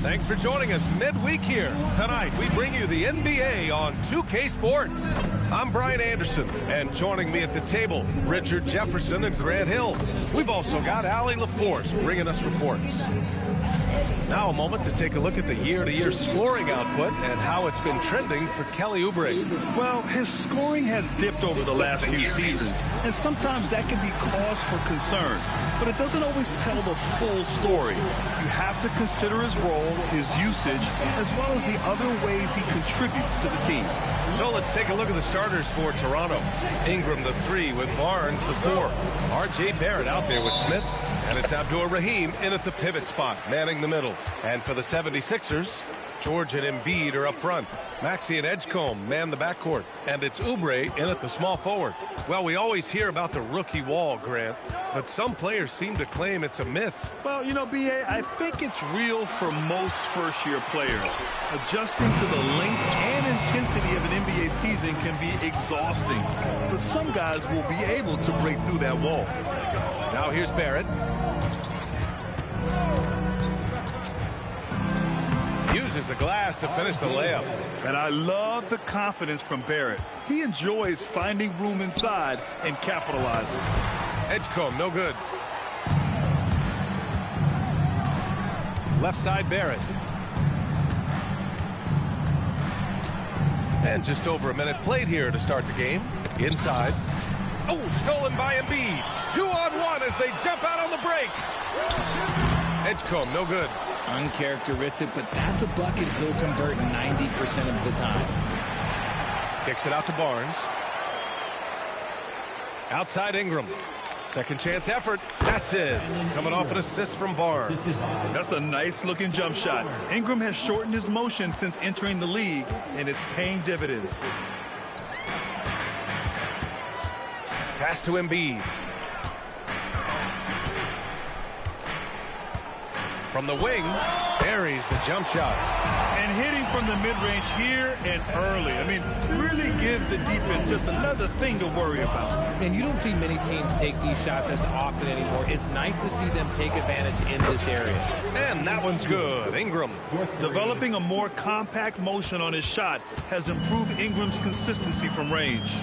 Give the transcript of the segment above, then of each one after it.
Thanks for joining us midweek here. Tonight, we bring you the NBA on 2K Sports. I'm Brian Anderson, and joining me at the table, Richard Jefferson and Grant Hill. We've also got Allie LaForce bringing us reports. Now a moment to take a look at the year-to-year scoring output and how it's been trending for Kelly Oubre. Well, his scoring has dipped over the last few seasons, and sometimes that can be cause for concern. But it doesn't always tell the full story. You have to consider his role, his usage, as well as the other ways he contributes to the team. So let's take a look at the starters for Toronto. Ingram, the 3, with Barnes, the 4. R.J. Barrett out there with Smith. And it's Abdur-Rahim in at the pivot spot, manning the middle. And for the 76ers, George and Embiid are up front. Maxey and Edgecombe man the backcourt. And it's Oubre in at the small forward. Well, we always hear about the rookie wall, Grant, but some players seem to claim it's a myth. Well, you know, B.A., I think it's real for most first-year players. Adjusting to the length and intensity of an NBA season can be exhausting. But some guys will be able to break through that wall. Now here's Barrett. Uses the glass to finish the layup. And I love the confidence from Barrett. He enjoys finding room inside and capitalizing. Edgecombe, no good. Left side, Barrett. And just over a minute played here to start the game. Inside. Oh, stolen by Embiid. 2-on-1 as they jump out on the break. Edgecombe, no good. Uncharacteristic, but that's a bucket he'll convert 90% of the time. Kicks it out to Barnes. Outside Ingram. Second chance effort. That's it. Coming off an assist from Barnes. That's a nice-looking jump shot. Ingram has shortened his motion since entering the league, and it's paying dividends. Pass to Embiid. From the wing, buries the jump shot. And hitting from the mid-range here and early. I mean, really give the defense just another thing to worry about. And you don't see many teams take these shots as often anymore. It's nice to see them take advantage in this area. And that one's good. Ingram. Developing a more compact motion on his shot has improved Ingram's consistency from range.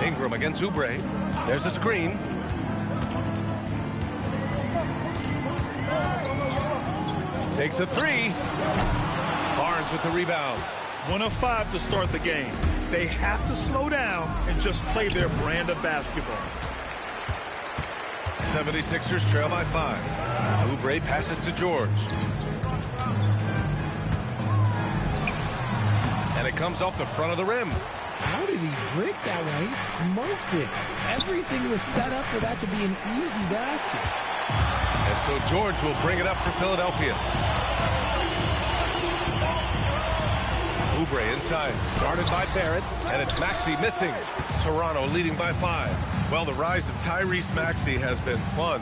Ingram against Oubre. There's a screen. Takes a 3. Barnes with the rebound. 1 of 5 to start the game. They have to slow down and just play their brand of basketball. 76ers trail by 5. Oubre passes to George. And it comes off the front of the rim. How did he break that one? He smoked it. Everything was set up for that to be an easy basket. And so George will bring it up for Philadelphia. Oubre inside, guarded by Barrett, and it's Maxey missing. Toronto leading by 5. Well, the rise of Tyrese Maxey has been fun.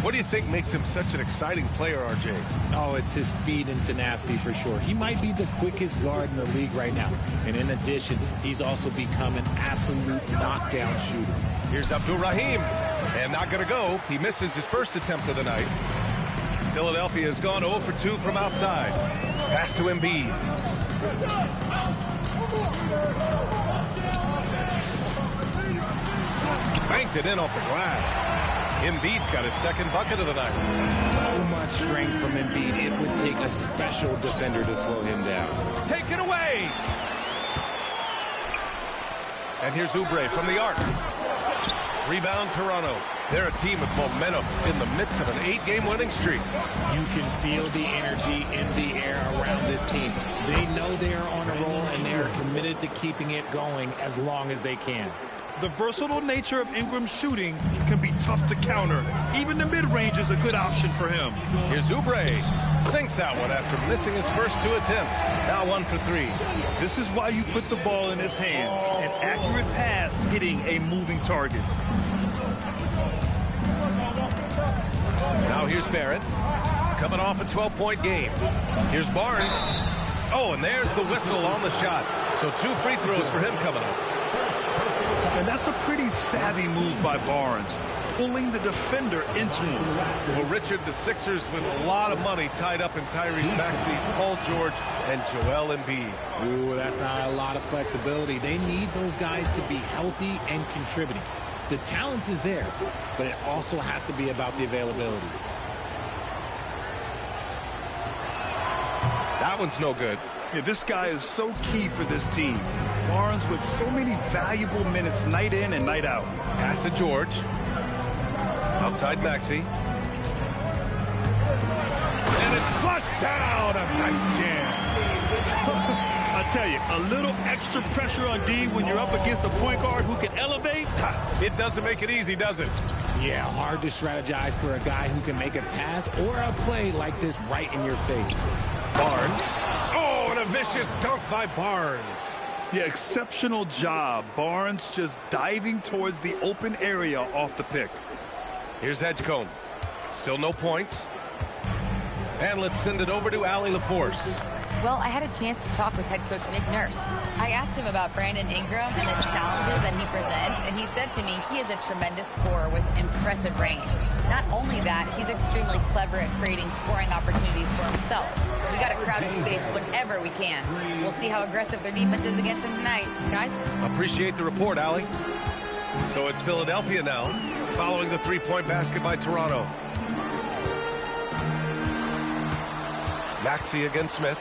What do you think makes him such an exciting player, RJ? Oh, it's his speed and tenacity for sure. He might be the quickest guard in the league right now. And in addition, he's also become an absolute knockdown shooter. Here's Abdur-Rahim. And not going to go. He misses his first attempt of the night. Philadelphia has gone 0 for 2 from outside. Pass to Embiid. Banked it in off the glass. Embiid's got his second bucket of the night. So much strength from Embiid. It would take a special defender to slow him down. Take it away. And here's Oubre from the arc. Rebound Toronto. They're a team with momentum in the midst of an 8-game winning streak. You can feel the energy in the air around this team. They know they are on a roll, and they are committed to keeping it going as long as they can. The versatile nature of Ingram's shooting can be tough to counter. Even the mid-range is a good option for him. Here's Oubre. Sinks that one after missing his first 2 attempts. Now 1 for 3. This is why you put the ball in his hands. An accurate pass hitting a moving target. Now here's Barrett. Coming off a 12-point game. Here's Barnes. Oh, and there's the whistle on the shot. So 2 free throws for him coming up. And that's a pretty savvy move by Barnes, pulling the defender into him. Well, Richard, the Sixers with a lot of money tied up in Tyrese Maxey, Paul George, and Joel Embiid. Ooh, that's not a lot of flexibility. They need those guys to be healthy and contributing. The talent is there, but it also has to be about the availability. That one's no good. Yeah, this guy is so key for this team. Barnes with so many valuable minutes night in and night out. Pass to George. Outside Maxey. And it's flushed down. A nice jam. I tell you, a little extra pressure on D when you're up against a point guard who can elevate. It doesn't make it easy, does it? Yeah, hard to strategize for a guy who can make a pass or a play like this right in your face. Barnes. Oh, and a vicious dunk by Barnes. Yeah, exceptional job. Barnes just diving towards the open area off the pick. Here's Edgecombe. Still no points. And let's send it over to Allie LaForce. Well, I had a chance to talk with head coach Nick Nurse. I asked him about Brandon Ingram and the challenges that he presents, and he said to me he is a tremendous scorer with impressive range. Not only that, he's extremely clever at creating scoring opportunities for himself. We got to crowd his space whenever we can. We'll see how aggressive their defense is against him tonight. Guys? Appreciate the report, Allie. So it's Philadelphia now, following the three-point basket by Toronto. Maxey against Smith.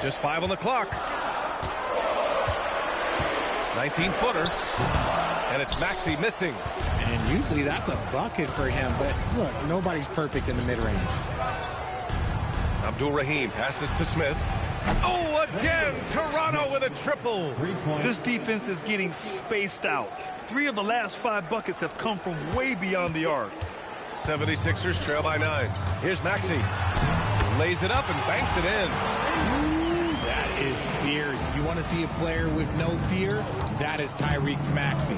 Just 5 on the clock. 19-footer. And it's Maxey missing. And usually that's a bucket for him, but look, nobody's perfect in the mid-range. Abdul-Rahim passes to Smith. Oh, again, Toronto with a triple. This defense is getting spaced out. 3 of the last 5 buckets have come from way beyond the arc. 76ers trail by 9. Here's Maxey. Lays it up and banks it in. Ooh, that is fierce. You want to see a player with no fear? That is Tyrese Maxey.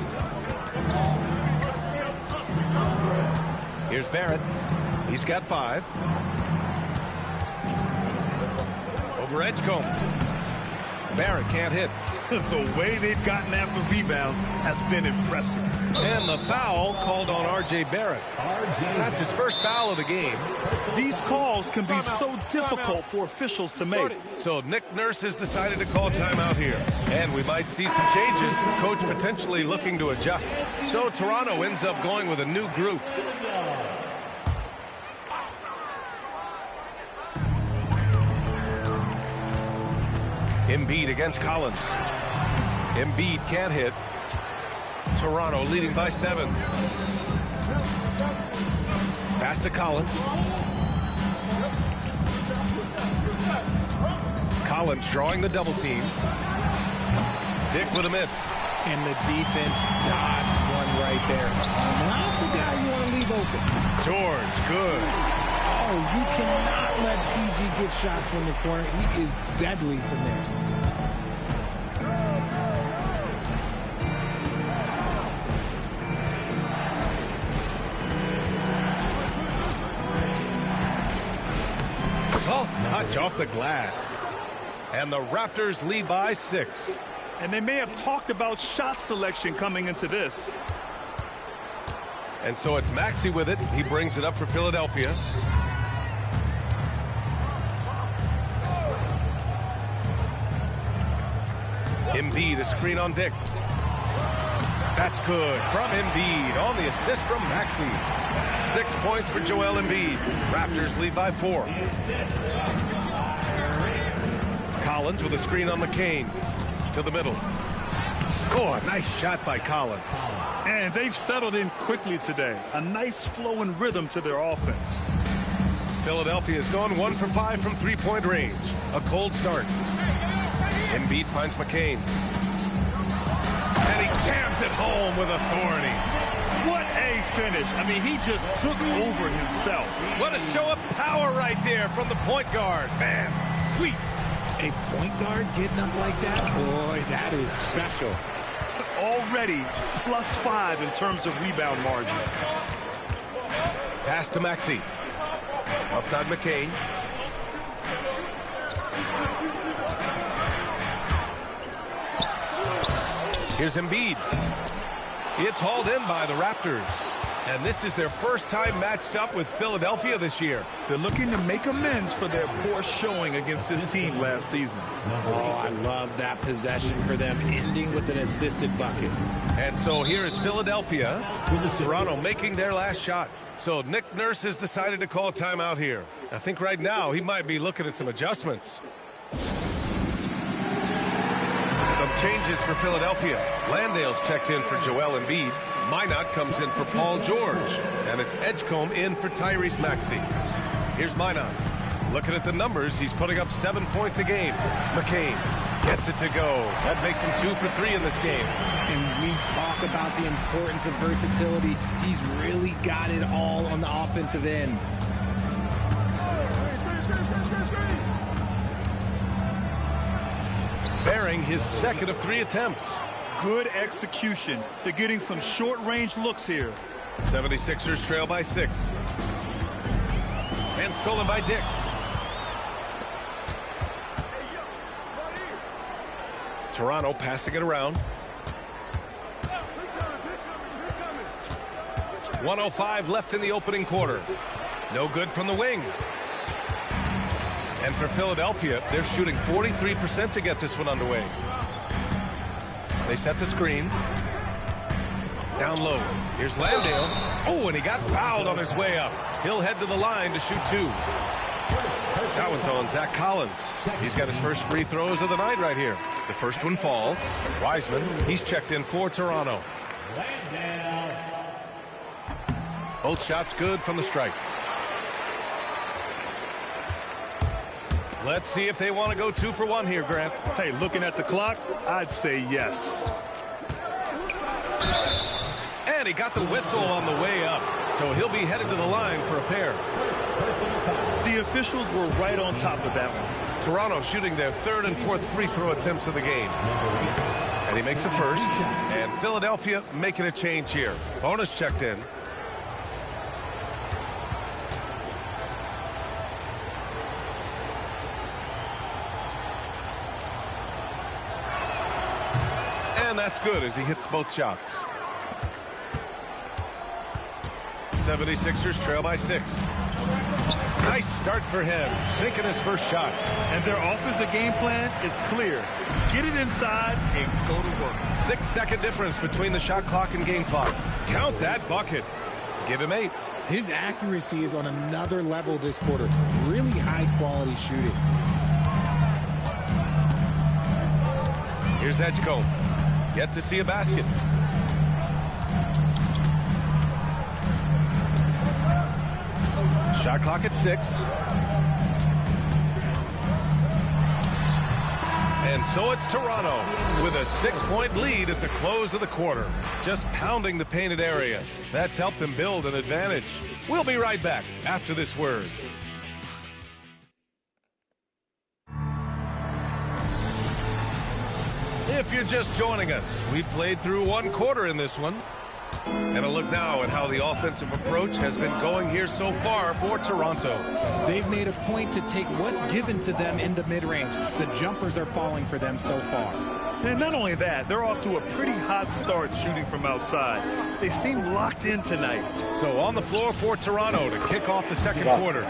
Here's Barrett. He's got 5. Over Edgecombe. Barrett can't hit. The way they've gotten after rebounds has been impressive. And the foul called on R.J. Barrett. That's his first foul of the game. These calls can be so difficult for officials to make. So Nick Nurse has decided to call timeout here. And we might see some changes. Coach potentially looking to adjust. So Toronto ends up going with a new group. Embiid against Collins. Embiid can't hit. Toronto leading by 7. Pass to Collins. Collins drawing the double team. Dick with a miss. And the defense dodged one right there. Not the guy you want to leave open. George, good. Oh, you cannot let PG get shots from the corner. He is deadly from there. Soft touch off the glass. And the Raptors lead by 6. And they may have talked about shot selection coming into this. And so it's Maxey with it. He brings it up for Philadelphia. Embiid, a screen on Dick. That's good from Embiid on the assist from Maxey. 6 points for Joel Embiid. Raptors lead by 4. Collins with a screen on McCain. To the middle. Oh, a nice shot by Collins. And they've settled in quickly today. A nice flow and rhythm to their offense. Philadelphia has gone 1 for 5 from three-point range. A cold start. Embiid finds McCain. And he jams it home with authority. What a finish. I mean, he just took over himself. What a show of power right there from the point guard. Man, sweet. A point guard getting up like that? Boy, that is special. Already +5 in terms of rebound margin. Pass to Maxey. Outside McCain. Here's Embiid. It's hauled in by the Raptors. And this is their first time matched up with Philadelphia this year. They're looking to make amends for their poor showing against this team last season. Oh, I love that possession for them, ending with an assisted bucket. And so here is Philadelphia. Toronto making their last shot. So Nick Nurse has decided to call timeout here. I think right now he might be looking at some adjustments. Some changes for Philadelphia. Landale's checked in for Joel Embiid. Minot comes in for Paul George. And it's Edgecombe in for Tyrese Maxey. Here's Minot. Looking at the numbers, he's putting up 7 points a game. McCain gets it to go. That makes him 2 for 3 in this game. And we talk about the importance of versatility. He's really got it all on the offensive end. Bearing his second of 3 attempts. Good execution. They're getting some short-range looks here. 76ers trail by 6. And stolen by Dick. Toronto passing it around. 1:05 left in the opening quarter. No good from the wing. And for Philadelphia, they're shooting 43% to get this one underway. They set the screen. Down low. Here's Landale. Oh, and he got fouled on his way up. He'll head to the line to shoot 2. That one's on Zach Collins. He's got his first free throws of the night right here. The first one falls. Wiseman, he's checked in for Toronto. Both shots good from the stripe. Let's see if they want to go 2 for 1 here, Grant. Hey, looking at the clock, I'd say yes. And he got the whistle on the way up, so he'll be headed to the line for a pair. The officials were right on top of that one. Toronto shooting their 3rd and 4th free throw attempts of the game. And he makes a first. And Philadelphia making a change here. Bonus checked in. And that's good as he hits both shots. 76ers trail by 6. Nice start for him, sinking his first shot. And their offensive game plan is clear. Get it inside and go to work. 6-second difference between the shot clock and game clock. Count that bucket. Give him 8. His accuracy is on another level this quarter. Really high-quality shooting. Here's Edgecombe. Yet to see a basket. Shot clock at 6. And so it's Toronto with a 6-point lead at the close of the quarter. Just pounding the painted area. That's helped them build an advantage. We'll be right back after this word. If you're just joining us, we played through 1 quarter in this one. And a look now at how the offensive approach has been going here so far for Toronto. They've made a point to take what's given to them in the mid-range. The jumpers are falling for them so far. And not only that, they're off to a pretty hot start shooting from outside. They seem locked in tonight. So on the floor for Toronto to kick off the second quarter.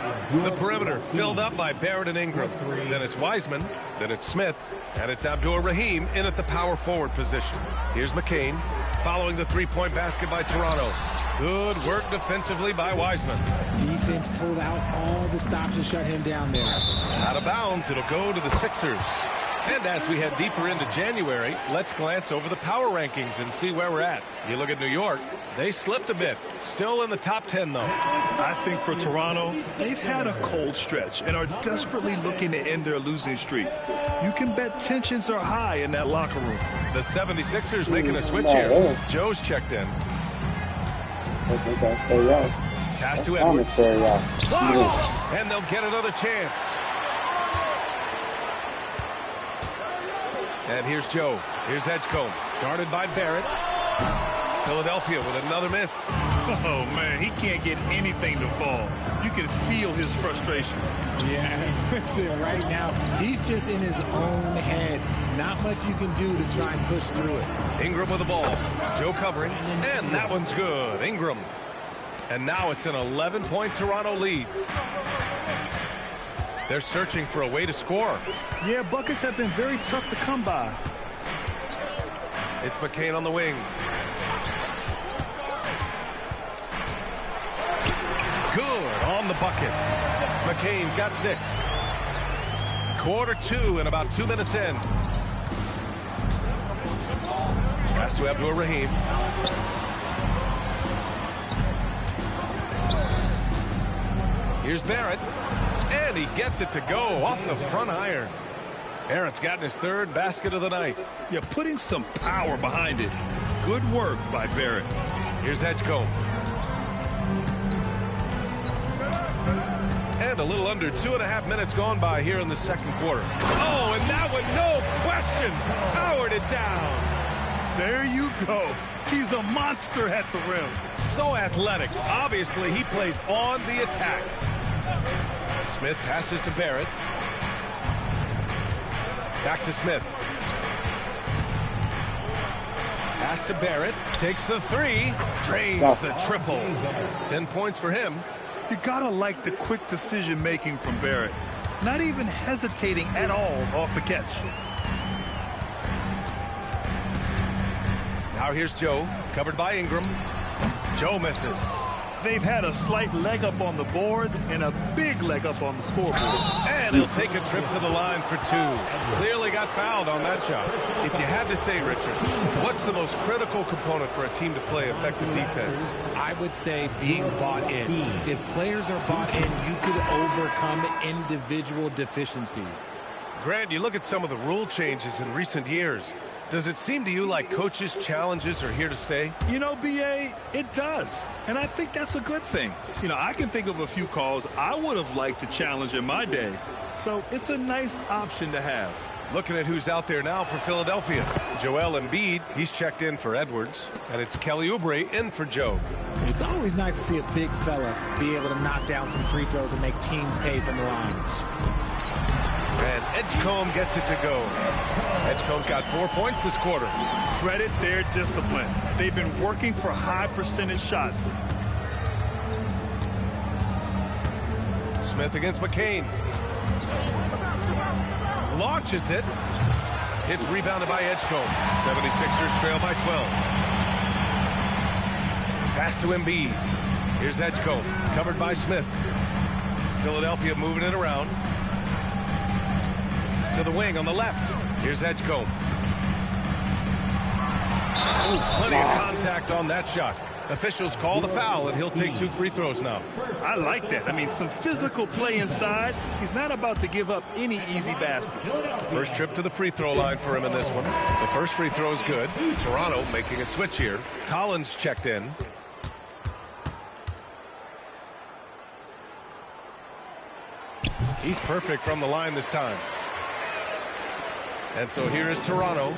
The perimeter filled up by Barrett and Ingram. Then it's Wiseman. Then it's Smith. And it's Abdur-Rahim in at the power forward position. Here's McCain following the 3-point basket by Toronto. Good work defensively by Wiseman. Defense pulled out all the stops to shut him down there. Out of bounds, it'll go to the Sixers. And as we head deeper into January, let's glance over the power rankings and see where we're at. You look at New York, they slipped a bit. Still in the top 10, though. I think for Toronto, they've had a cold stretch and are desperately looking to end their losing streak. You can bet tensions are high in that locker room. The 76ers making a switch here. Joe's checked in. Pass to Edwards. Blocked! And they'll get another chance. And here's Joe. Here's Edgecombe. Guarded by Barrett. Philadelphia with another miss. Oh, man, he can't get anything to fall. You can feel his frustration. Yeah, right now, he's just in his own head. Not much you can do to try and push through it. Ingram with the ball. Joe covering, and that one's good. Ingram. And now it's an 11-point Toronto lead. They're searching for a way to score. Yeah, buckets have been very tough to come by. It's McCain on the wing. Good on the bucket. McCain's got 6. Quarter 2 and about 2 minutes in. Pass to Abdur-Rahim. Here's Barrett. And he gets it to go off the front iron. Barrett's gotten his 3rd basket of the night. Yeah, putting some power behind it. Good work by Barrett. Here's Edgecombe. And a little under 2.5 minutes gone by here in the second quarter. Oh, and that one, no question, powered it down. There you go. He's a monster at the rim. So athletic. Obviously, he plays on the attack. Smith passes to Barrett. Back to Smith. Pass to Barrett. Takes the 3. Drains the triple. 10 points for him. You gotta like the quick decision making from Barrett. Not even hesitating at all off the catch. Now here's Joe, covered by Ingram. Joe misses. They've had a slight leg up on the boards and a big leg up on the scoreboard. And he'll take a trip to the line for 2. Clearly got fouled on that shot. If you had to say, Richard, what's the most critical component for a team to play effective defense? I would say being bought in. If players are bought in, you could overcome individual deficiencies. Grant, you look at some of the rule changes in recent years. Does it seem to you like coaches' challenges are here to stay? You know, B.A., it does. And I think that's a good thing. You know, I can think of a few calls I would have liked to challenge in my day. So it's a nice option to have. Looking at who's out there now for Philadelphia. Joel Embiid, he's checked in for Edwards. And it's Kelly Oubre in for Joe. It's always nice to see a big fella be able to knock down some free throws and make teams pay from the line. And Edgecombe gets it to go. Edgecombe's got 4 points this quarter. Credit their discipline. They've been working for high percentage shots. Smith against McCain. Launches it. It's rebounded by Edgecombe. 76ers trail by 12. Pass to Embiid. Here's Edgecombe, covered by Smith. Philadelphia moving it around. To the wing on the left. Here's Edgecombe. Ooh, plenty of contact on that shot. Officials call the foul, and he'll take 2 free throws now. I like that. I mean, some physical play inside. He's not about to give up any easy baskets. First trip to the free throw line for him in this one. The first free throw is good. Toronto making a switch here. Collins checked in. He's perfect from the line this time. And so here is Toronto.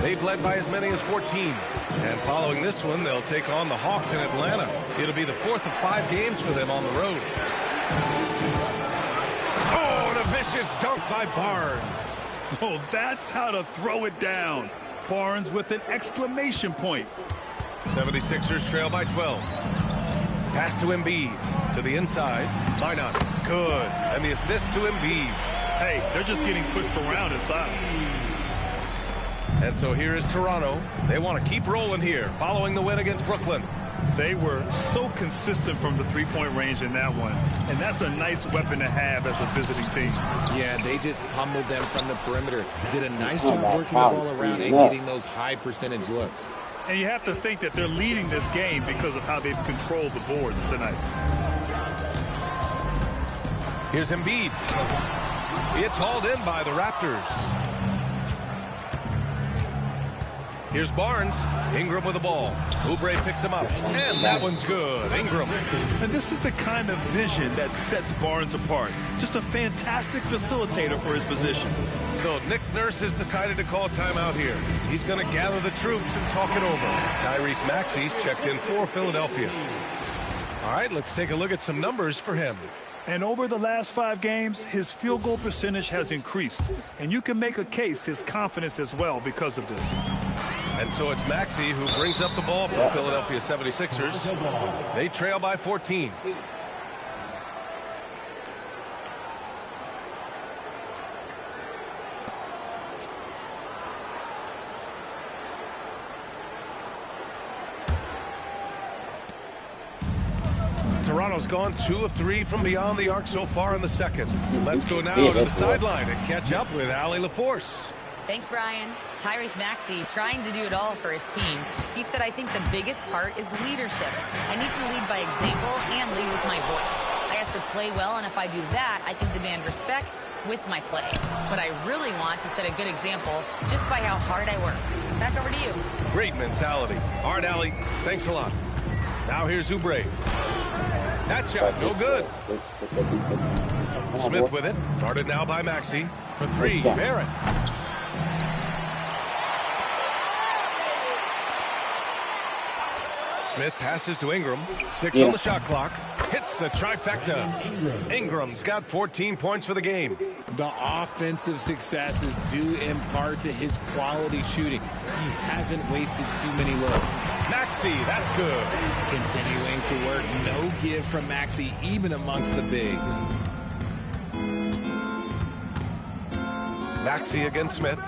They've led by as many as 14. And following this one, they'll take on the Hawks in Atlanta. It'll be the 4th of 5 games for them on the road. Oh, and a vicious dunk by Barnes. Oh, that's how to throw it down. Barnes with an exclamation point. 76ers trail by 12. Pass to Embiid. To the inside. Minot. Good. And the assist to Embiid. Hey, they're just getting pushed around inside. And so here is Toronto. They want to keep rolling here, following the win against Brooklyn. They were so consistent from the three-point range in that one. And that's a nice weapon to have as a visiting team. Yeah, they just pummeled them from the perimeter. Did a nice job working the ball around and getting those high percentage looks. And you have to think that they're leading this game because of how they've controlled the boards tonight. Here's Embiid. It's hauled in by the Raptors. Here's Barnes. Ingram with the ball. Oubre picks him up. And that one's good. Ingram. And this is the kind of vision that sets Barnes apart. Just a fantastic facilitator for his position. So Nick Nurse has decided to call timeout here. He's going to gather the troops and talk it over. Tyrese Maxey's checked in for Philadelphia. All right, let's take a look at some numbers for him. And over the last 5 games, his field goal percentage has increased. And you can make a case his confidence as well because of this. And so it's Maxey who brings up the ball for the Philadelphia 76ers. They trail by 14. Toronto's gone 2 of 3 from beyond the arc so far in the second. Let's go now to the sideline and catch up with Allie LaForce. Thanks, Brian. Tyrese Maxey trying to do it all for his team. He said, I think the biggest part is leadership. I need to lead by example and lead with my voice. I have to play well, and if I do that, I can demand respect with my play. But I really want to set a good example just by how hard I work. Back over to you. Great mentality. All right, Allie, thanks a lot. Now here's Oubre. That shot, no good. Smith with it. Guarded now by Maxey. For 3, Barrett. Smith passes to Ingram. 6 on the shot clock. Hits the trifecta. Ingram's got 14 points for the game. The offensive successes due in part to his quality shooting. He hasn't wasted too many looks. Maxey, that's good. Continuing to work. No give from Maxey, even amongst the bigs. Maxey against Smith.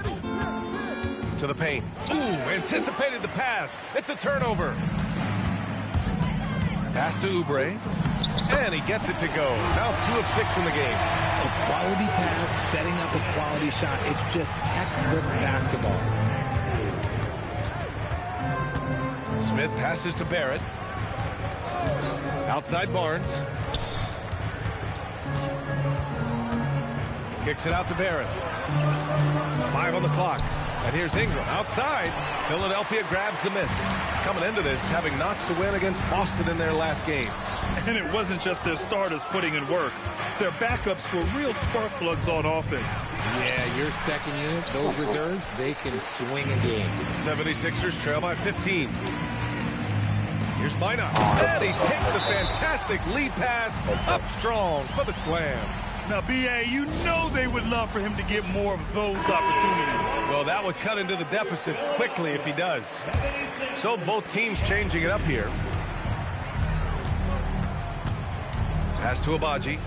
To the paint. Ooh, anticipated the pass. It's a turnover. Pass to Oubre. And he gets it to go. Now 2 of 6 in the game. A quality pass, setting up a quality shot. It's just textbook basketball. Smith passes to Barrett. Outside Barnes. Kicks it out to Barrett. 5 on the clock. And here's Ingram outside. Philadelphia grabs the miss. Coming into this, having notched a win against Boston in their last game. And it wasn't just their starters putting in work. Their backups were real spark plugs on offense. Yeah, your second unit, those reserves, they can swing a game. 76ers trail by 15. Here's Minot. And he takes the fantastic lead pass up strong for the slam. Now, B.A., you know they would love for him to get more of those opportunities. Well, that would cut into the deficit quickly if he does. So both teams changing it up here. Pass to Abaji.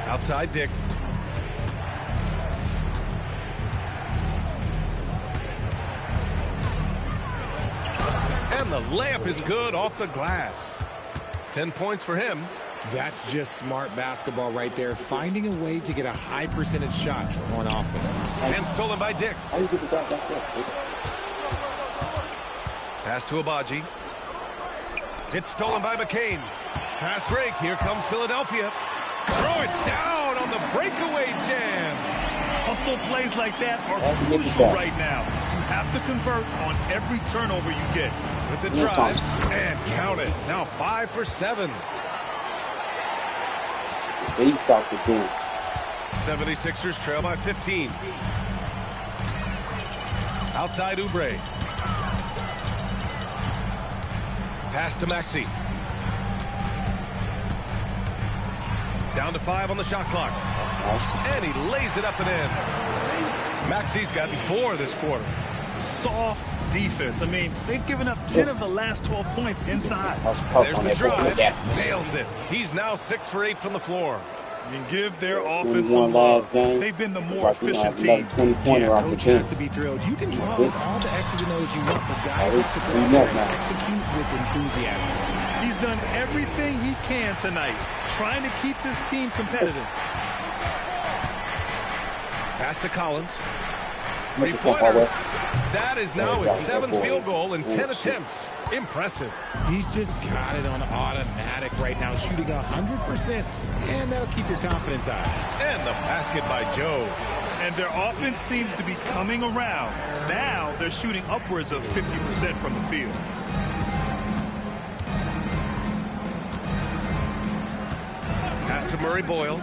Outside Dick. And the layup is good off the glass. 10 points for him. That's just smart basketball right there. Finding a way to get a high percentage shot on offense. And stolen by Dick. Pass to Abaji. It's stolen by McCain. Fast break. Here comes Philadelphia. Throw it down on the breakaway jam. Hustle plays like that are crucial right now. You have to convert on every turnover you get. With the drive, and count it. Now 5 for 7. It's a beast off the bench. 76ers trail by 15. Outside Oubre. Pass to Maxey. Down to 5 on the shot clock. And he lays it up and in. Maxey's gotten 4 this quarter. Soft defense. I mean, they've given up 10 of the last 12 points inside. There's the drive. Nails it. He's now 6 for 8 from the floor. And give their offense some love. They've been the more efficient team. Yeah, coach has to be thrilled. You can draw up all the X's and O's you want, but guys have to go out there and execute with enthusiasm. He's done everything he can tonight, trying to keep this team competitive. Pass to Collins. 3-pointer. That is now his 7th field goal in 10 attempts. Impressive. He's just got it on automatic right now, shooting 100%, and that'll keep your confidence high. And the basket by Joe. And their offense seems to be coming around. Now they're shooting upwards of 50% from the field. Pass to Murray Boyles.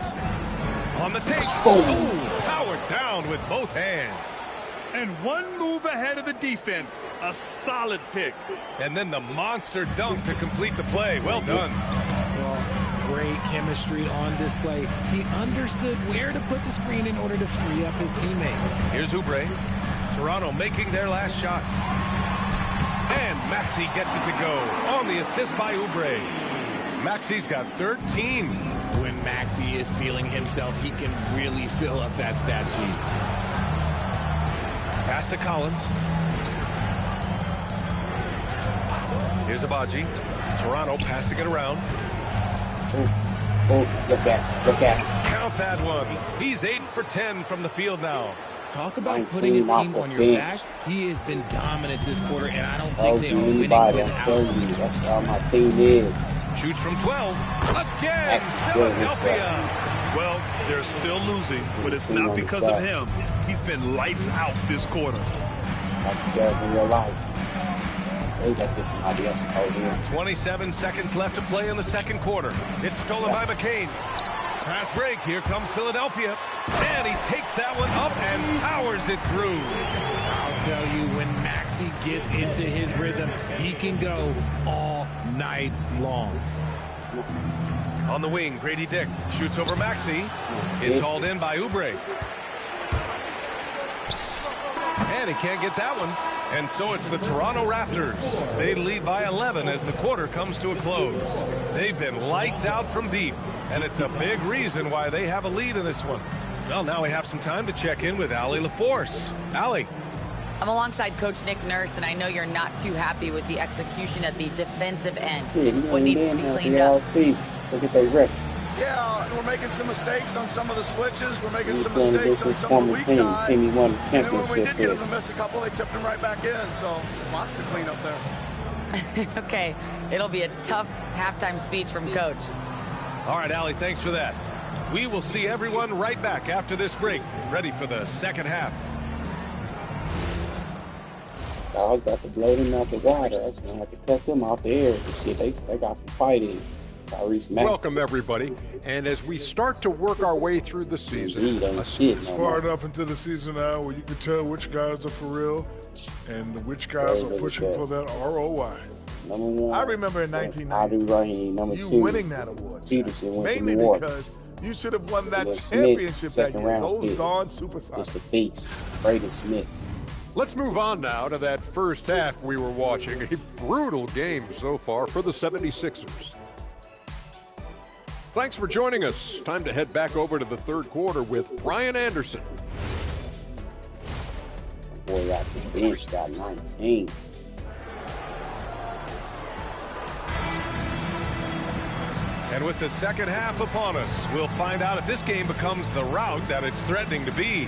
On the take. Oh, powered down with both hands. And one move ahead of the defense. A solid pick. And then the monster dunk to complete the play. Well done. Well, great chemistry on display. He understood where to put the screen in order to free up his teammate. Here's Oubre. Toronto making their last shot. And Maxey gets it to go on the assist by Oubre. Maxey's got 13. When Maxey is feeling himself, he can really fill up that stat sheet. Pass to Collins. Here's Abaji. Toronto passing it around. Look at. Count that one. He's 8 for 10 from the field now. Talk about putting a team on your back. He has been dominant this quarter, and I don't think they are winning without him. That's how my team is. Shoots from 12. Again, Philadelphia. Well, they're still losing, but it's not because of him. He's been lights out this quarter. Like you guys in your life. They got this somebody else hold in. 27 seconds left to play in the second quarter. It's stolen by McCain. Fast break. Here comes Philadelphia. And he takes that one up and powers it through. I'll tell you, when Maxey gets into his rhythm, he can go all night long. On the wing, Grady Dick shoots over Maxey. It's hauled in by Oubre. And he can't get that one. And so it's the Toronto Raptors. They lead by 11 as the quarter comes to a close. They've been lights out from deep, and it's a big reason why they have a lead in this one. Well, now we have some time to check in with Allie LaForce. Allie. I'm alongside Coach Nick Nurse, and I know you're not too happy with the execution at the defensive end. What needs to be cleaned up? Look at their record. Yeah, we're making some mistakes on some of the switches. We're making some mistakes on some of the weak side. And then when we did get them to miss a couple, they tipped them right back in. So lots to clean up there. Okay, it'll be a tough halftime speech from Coach. All right, Allie, thanks for that. We will see everyone right back after this break, ready for the second half. I was about to blow them out the water. I was going to have to cut them off the air and shit. They got some fighting. Welcome, everybody. And as we start to work our way through the season, far enough into the season now where you can tell which guys are for real and which guys are pushing for that ROI. I remember in 1990, you winning that award. Mainly because you should have won that championship that year. Those darn superstars. It's the face, Brady Smith. Let's move on now to that first half we were watching. A brutal game so far for the 76ers. Thanks for joining us. Time to head back over to the third quarter with Ryan Anderson. Boy, out the bench got 19. And with the second half upon us, we'll find out if this game becomes the rout that it's threatening to be.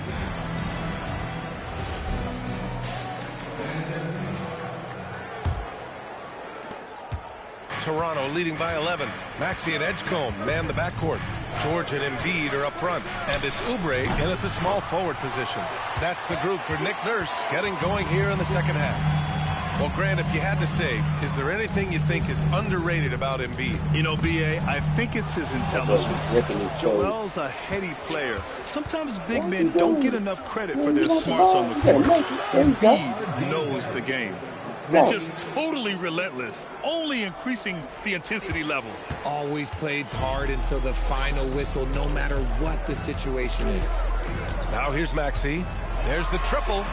Toronto leading by 11. Maxey and Edgecombe man the backcourt. George and Embiid are up front. And it's Oubre in at the small forward position. That's the group for Nick Nurse getting going here in the second half. Well, Grant, if you had to say, is there anything you think is underrated about Embiid? You know, B.A., I think it's his intelligence. Joel's a heady player. Sometimes big men don't get enough credit for their smarts on the court. Embiid knows the game. They're just totally relentless, only increasing the intensity level. Always plays hard until the final whistle, no matter what the situation is. Now here's Maxey. There's the triple.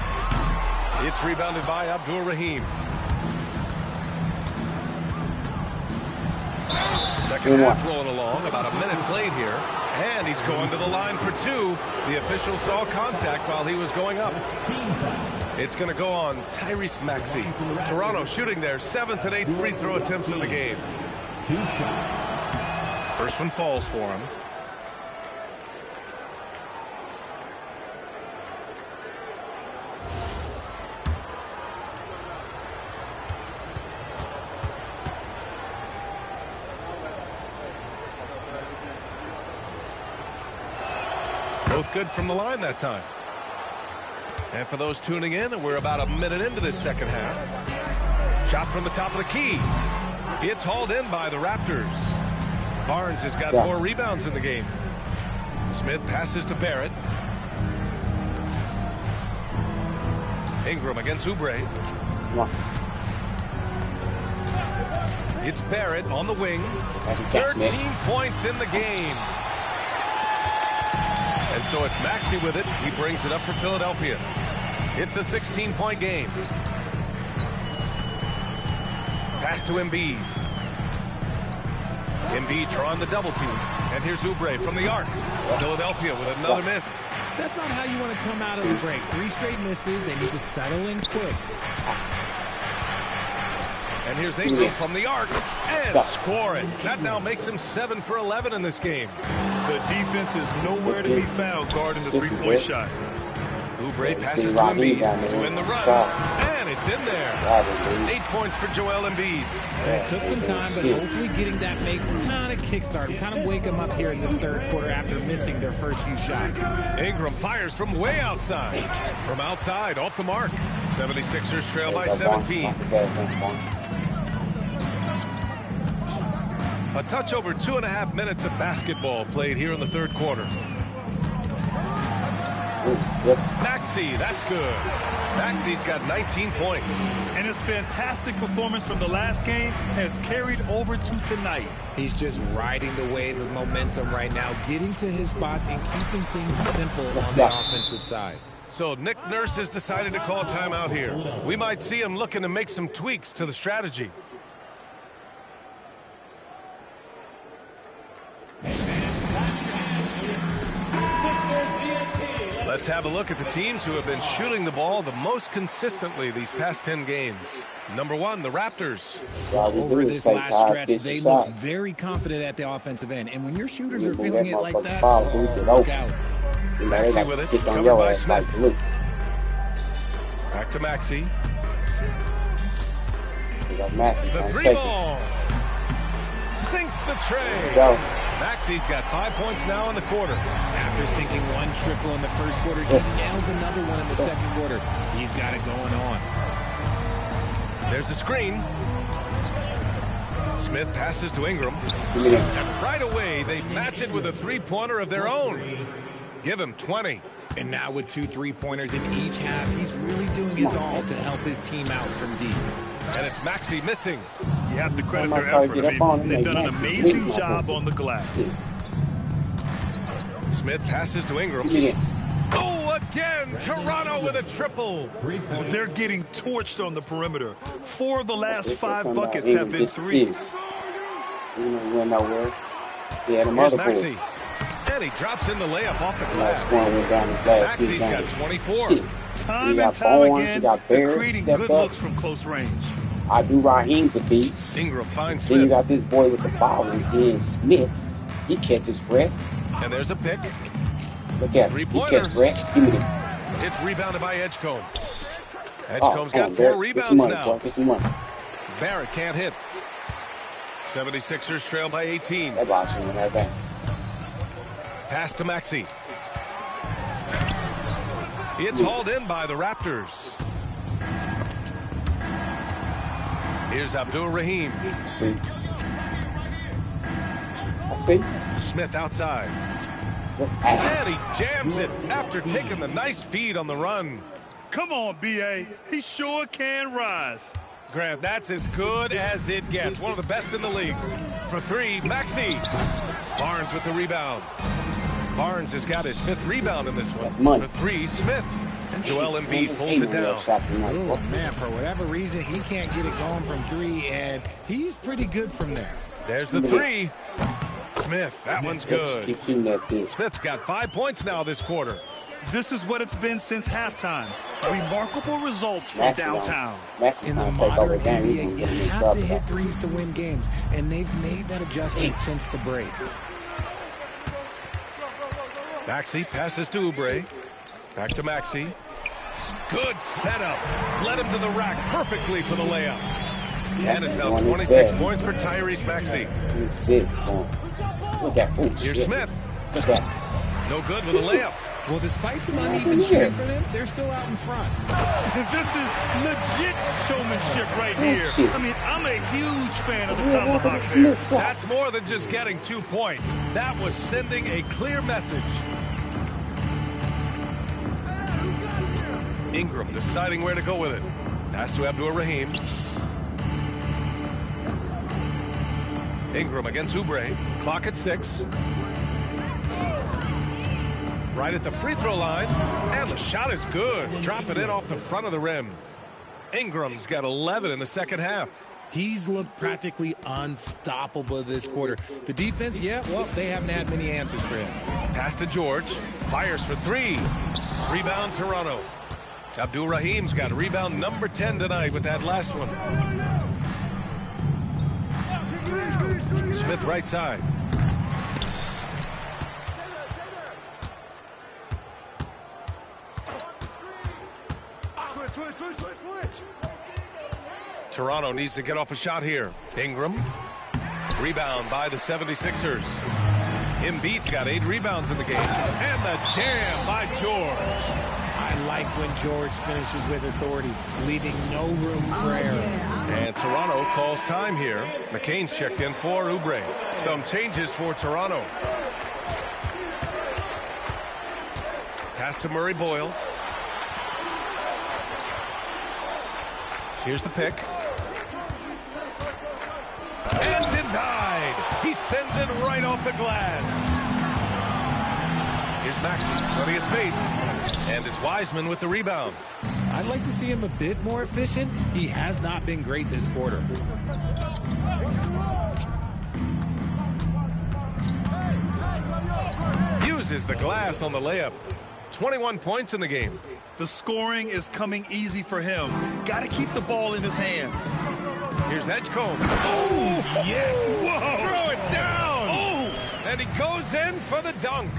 It's rebounded by Abdur-Rahim. Second half rolling along, about a minute played here. And he's going to the line for two. The official saw contact while he was going up. It's going to go on Tyrese Maxey. Toronto shooting their 7th and 8th free throw attempts of the game. First one falls for him. Both good from the line that time. And for those tuning in, we're about a minute into this second half. Shot from the top of the key. It's hauled in by the Raptors. Barnes has got 4 rebounds in the game. Smith passes to Barrett. Ingram against Oubre. It's Barrett on the wing. 13 points in the game. And so it's Maxey with it. He brings it up for Philadelphia. It's a 16-point game. Pass to Embiid. Embiid drawing the double team. And here's Oubre from the arc. Philadelphia with another miss. That's not how you want to come out of the break. 3 straight misses. They need to settle in quick. And here's Ingram from the arc. And score it. That now makes him 7 for 11 in this game. The defense is nowhere to be found guarding the three-point shot. Oubre passes to Embiid to win the run. And it's in there. 8 points for Joel Embiid. It took some time, but hopefully getting that make kind of kickstart, kind of wake them up here in this third quarter after missing their first few shots. Ingram fires from way outside. From outside, off the mark. 76ers trail by 17. A touch over 2.5 minutes of basketball played here in the third quarter. Maxey, that's good. Maxey's got 19 points. And his fantastic performance from the last game has carried over to tonight. He's just riding the wave of momentum right now, getting to his spots and keeping things simple on the offensive side. So Nick Nurse has decided to call timeout here. We might see him looking to make some tweaks to the strategy. Let's have a look at the teams who have been shooting the ball the most consistently these past 10 games. Number 1, the Raptors. Over this last stretch, they look very confident at the offensive end. And when your shooters are feeling it like that, look out. Maxey with it, covered by Smith. Back to Maxey. The 3 ball. Sinks the tray. Maxey's got 5 points now in the quarter. After sinking 1 triple in the first quarter, he nails another one in the second quarter. He's got it going on. There's a screen. Smith passes to Ingram. And right away, they match it with a 3-pointer of their own. Give him 20. And now with 2 3-pointers in each half, he's really doing his all to help his team out from deep. And it's Maxey missing. You have to credit their effort. They've done an amazing job on the glass. Smith passes to Ingram. Oh, again, Toronto with a triple. They're getting torched on the perimeter. 4 of the last 5 buckets have been threes. Here's Maxey. And he drops in the layup off the glass. Maxey's got 24. Time and time again, they're creating good looks from close range. I do Raheem's a beast. Ingram finds Then you Smith. got this boy with the foul in his hand, Smith. He catches Brett. And there's a pick. Look at him. He catches Brett. Give me the... It's rebounded by Edgecombe. Edgecomb's got 4 rebounds now. Get some money. Barrett can't hit. 76ers trail by 18. That box in that back. Pass to Maxey. It's hauled in by the Raptors. Here's Abdul-Rahim. See. See. Smith outside. And he jams it after taking the nice feed on the run. Come on, B.A. He sure can rise. Grant, that's as good as it gets. One of the best in the league. For 3, Maxey. Barnes with the rebound. Barnes has got his 5th rebound in this one. For 3, Smith. And Joel Embiid pulls it down. Oh, man, for whatever reason, he can't get it going from 3, and he's pretty good from there. There's the 3. Smith, that one's good. Smith's got 5 points now this quarter. This is what it's been since halftime. Remarkable results from downtown. In the modern NBA, you have to hit 3s to win games, and they've made that adjustment since the break. Maxey passes to Oubre. Back to Maxey. Good setup. Led him to the rack perfectly for the layup. And it's now 26 points for Tyrese Maxey. Look at Here's Smith. Look at No good with a layup. Well, despite some uneven shooting for them, they're still out in front. This is legit showmanship right here. shit. I mean, I'm a huge fan of the Tomahawk there. That's more than just getting 2 points. That was sending a clear message. Ingram deciding where to go with it. Pass to Abdur-Rahim. Ingram against Oubre. Clock at 6. Right at the free throw line. And the shot is good. Drop it in off the front of the rim. Ingram's got 11 in the second half. He's looked practically unstoppable this quarter. The defense, yeah, well, they haven't had many answers for him. Pass to George. Fires for 3. Rebound Toronto. Abdur-Rahim's got rebound number 10 tonight with that last one. Smith right side. Toronto needs to get off a shot here. Ingram. Rebound by the 76ers. Embiid's got 8 rebounds in the game. And the jam by George. I like when George finishes with authority, leaving no room for error. And Toronto calls time here. McCain's checked in for Oubre. Some changes for Toronto. Pass to Murray Boyles. Here's the pick. And denied. He sends it right off the glass. Here's Maxey, plenty of space. And it's Wiseman with the rebound. I'd like to see him a bit more efficient. He has not been great this quarter. Uses the glass on the layup. 21 points in the game. The scoring is coming easy for him. Got to keep the ball in his hands. Here's Edgecombe. Oh, yes. Whoa. Throw it down. Oh. And he goes in for the dunk.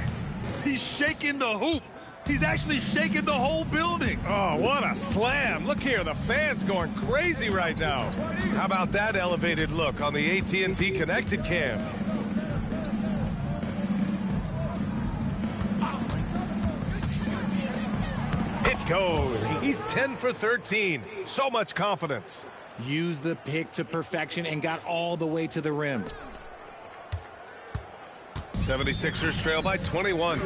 He's shaking the hoop. He's actually shaking the whole building. Oh, what a slam. Look here, the fans going crazy right now. How about that elevated look on the AT&T Connected Cam? It goes. He's 10 for 13. So much confidence. Used the pick to perfection and got all the way to the rim. 76ers trail by 21.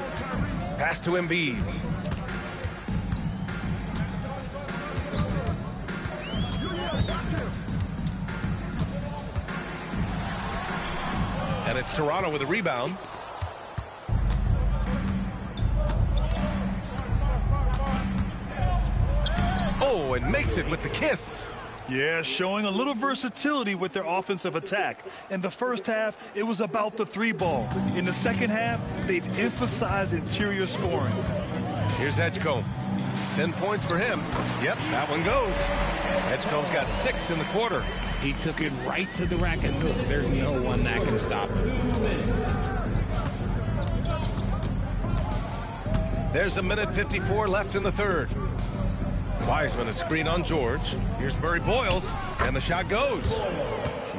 Pass to Embiid. And it's Toronto with a rebound. Oh, and makes it with the kiss. Yeah, showing a little versatility with their offensive attack. In the first half, it was about the 3-ball. In the second half, they've emphasized interior scoring. Here's Edgecombe. 10 points for him. Yep, that one goes. Edgecombe's got 6 in the quarter. He took it right to the rack, and look, there's no one that can stop him. There's a minute 54 left in the third. Wiseman a screen on George. Here's Murray Boyles, and the shot goes.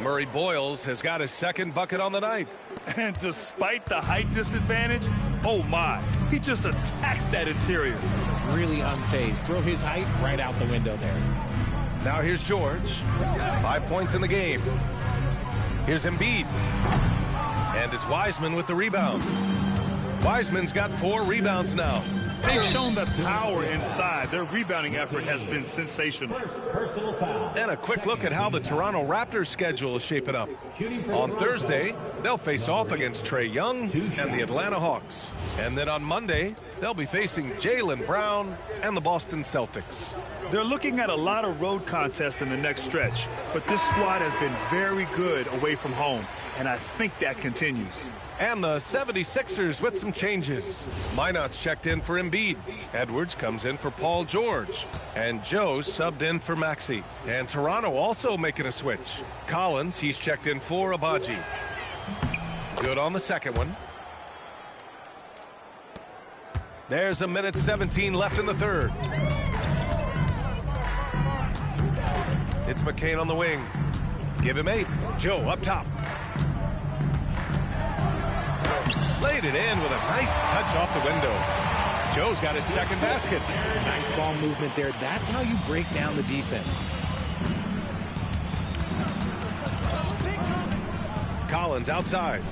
Murray Boyles has got his second bucket on the night. And despite the height disadvantage, oh my, he just attacks that interior. Really unfazed. Throw his height right out the window there. Now here's George. 5 points in the game. Here's Embiid. And it's Wiseman with the rebound. Wiseman's got 4 rebounds now. They've shown the power inside. Their rebounding effort has been sensational. And a quick look at how the Toronto Raptors schedule is shaping up. On Thursday, they'll face off against Trae Young and the Atlanta Hawks. And then on Monday, they'll be facing Jaylen Brown and the Boston Celtics. They're looking at a lot of road contests in the next stretch, but this squad has been very good away from home, and I think that continues. And the 76ers with some changes. Minot's checked in for Embiid. Edwards comes in for Paul George. And Joe subbed in for Maxey. And Toronto also making a switch. Collins, he's checked in for Abaji. Good on the second one. There's a minute 17 left in the third. It's McCain on the wing. Give him 8. Joe up top. Laid it in with a nice touch off the window. Joe's got his second basket. Nice ball movement there. That's how you break down the defense. Collins outside.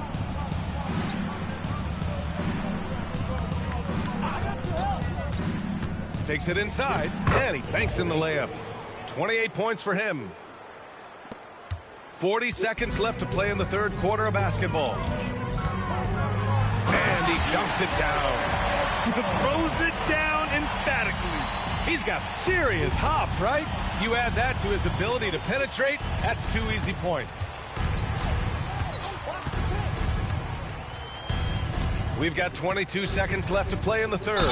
Takes it inside, and he banks in the layup. 28 points for him. 40 seconds left to play in the third quarter of basketball. And he dunks it down. Throws it down emphatically. He's got serious hop, right? You add that to his ability to penetrate, that's 2 easy points. We've got 22 seconds left to play in the third.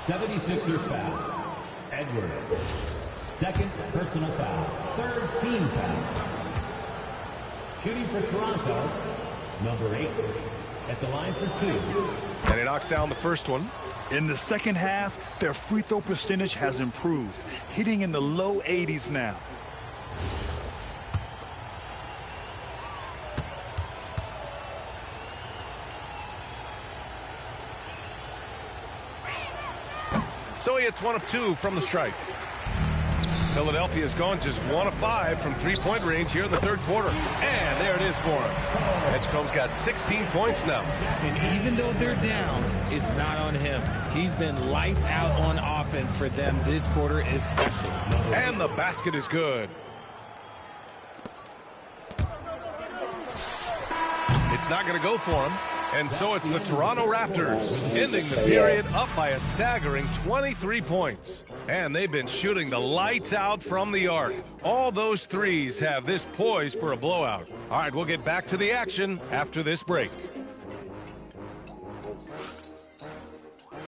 76ers foul. Edwards. Second personal foul. Third team foul. Shooting for Toronto, number 8. At the line for 2. And he knocks down the first one. In the second half, their free throw percentage has improved, hitting in the low 80s now. So he hits 1 of 2 from the stripe. Philadelphia's gone just 1 of 5 from three-point range here in the third quarter. And there it is for him. Edgecombe's got 16 points now. And even though they're down, it's not on him. He's been lights out on offense for them this quarter especially. And the basket is good. It's not going to go for him. And so it's the Toronto Raptors ending the period up by a staggering 23 points. And they've been shooting the lights out from the arc. All those threes have this poised for a blowout. All right, we'll get back to the action after this break.